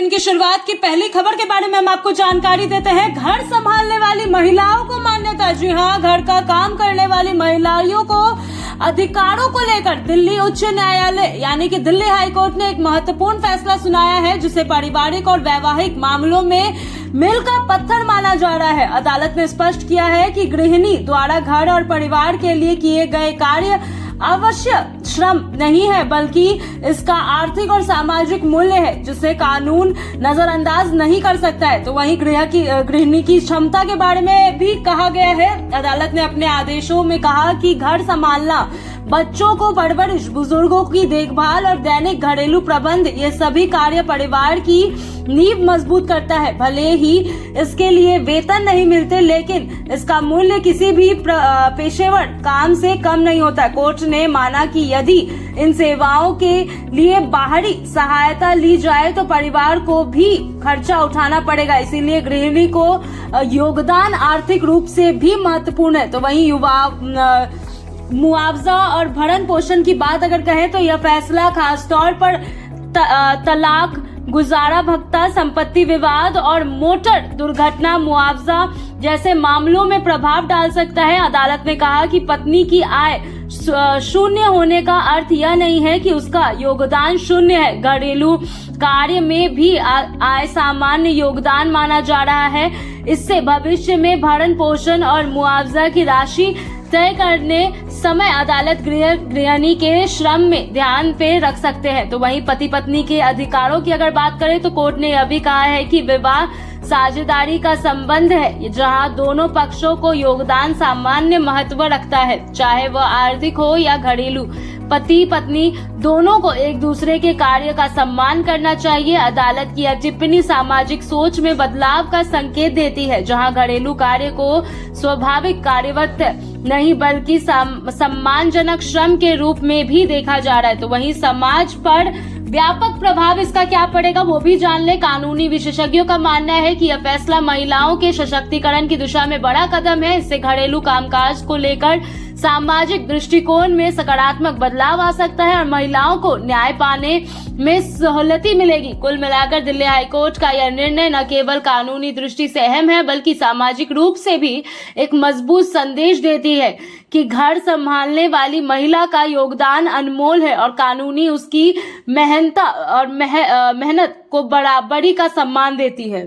इनकी शुरुआत की पहली खबर के बारे में हम आपको जानकारी देते हैं। घर संभालने वाली महिलाओं को मान्यता। जी हाँ, घर का काम करने वाली महिलाओं को अधिकारों को लेकर दिल्ली उच्च न्यायालय यानी कि दिल्ली हाई कोर्ट ने एक महत्वपूर्ण फैसला सुनाया है, जिसे पारिवारिक और वैवाहिक मामलों में मील का पत्थर माना जा रहा है। अदालत ने स्पष्ट किया है कि गृहिणी द्वारा घर और परिवार के लिए किए गए कार्य अवश्य श्रम नहीं है, बल्कि इसका आर्थिक और सामाजिक मूल्य है, जिसे कानून नजरअंदाज नहीं कर सकता है। तो वहीं गृहिणी की क्षमता के बारे में भी कहा गया है। अदालत ने अपने आदेशों में कहा कि घर संभालना, बच्चों को परवरिश, बुजुर्गों की देखभाल और दैनिक घरेलू प्रबंध, ये सभी कार्य परिवार की नींव मजबूत करता है। भले ही इसके लिए वेतन नहीं मिलते, लेकिन इसका मूल्य किसी भी पेशेवर काम से कम नहीं होता। कोर्ट ने माना कि यदि इन सेवाओं के लिए बाहरी सहायता ली जाए तो परिवार को भी खर्चा उठाना पड़ेगा, इसीलिए गृहिणी को योगदान आर्थिक रूप से भी महत्वपूर्ण है। तो वहीं मुआवजा और भरण पोषण की बात अगर कहें तो यह फैसला खासतौर पर तलाक, गुजारा भत्ता, संपत्ति विवाद और मोटर दुर्घटना मुआवजा जैसे मामलों में प्रभाव डाल सकता है। अदालत ने कहा कि पत्नी की आय शून्य होने का अर्थ यह नहीं है कि उसका योगदान शून्य है। घरेलू कार्य में भी आय सामान्य योगदान माना जा रहा है। इससे भविष्य में भरण पोषण और मुआवजा की राशि तय करने समय अदालत गृहिणी के श्रम में ध्यान पे रख सकते हैं। तो वहीं पति पत्नी के अधिकारों की अगर बात करें तो कोर्ट ने यह भी कहा है कि विवाह साझेदारी का संबंध है, जहां दोनों पक्षों को योगदान सामान्य महत्व रखता है, चाहे वह आर्थिक हो या घरेलू। पति पत्नी दोनों को एक दूसरे के कार्य का सम्मान करना चाहिए। अदालत की यह टिप्पणी सामाजिक सोच में बदलाव का संकेत देती है, जहां घरेलू कार्य को स्वाभाविक कार्यवत नहीं बल्कि सम्मानजनक श्रम के रूप में भी देखा जा रहा है। तो वहीं समाज पर व्यापक प्रभाव इसका क्या पड़ेगा वो भी जान ले। कानूनी विशेषज्ञों का मानना है कि यह फैसला महिलाओं के सशक्तिकरण की दिशा में बड़ा कदम है। इससे घरेलू कामकाज को लेकर सामाजिक दृष्टिकोण में सकारात्मक बदलाव आ सकता है और महिलाओं को न्याय पाने में सहूलियत मिलेगी। कुल मिलाकर दिल्ली हाईकोर्ट का यह निर्णय न केवल कानूनी दृष्टि से अहम है, बल्कि सामाजिक रूप से भी एक मजबूत संदेश देती है कि घर संभालने वाली महिला का योगदान अनमोल है और कानूनी उसकी मेहनत को बराबरी का सम्मान देती है।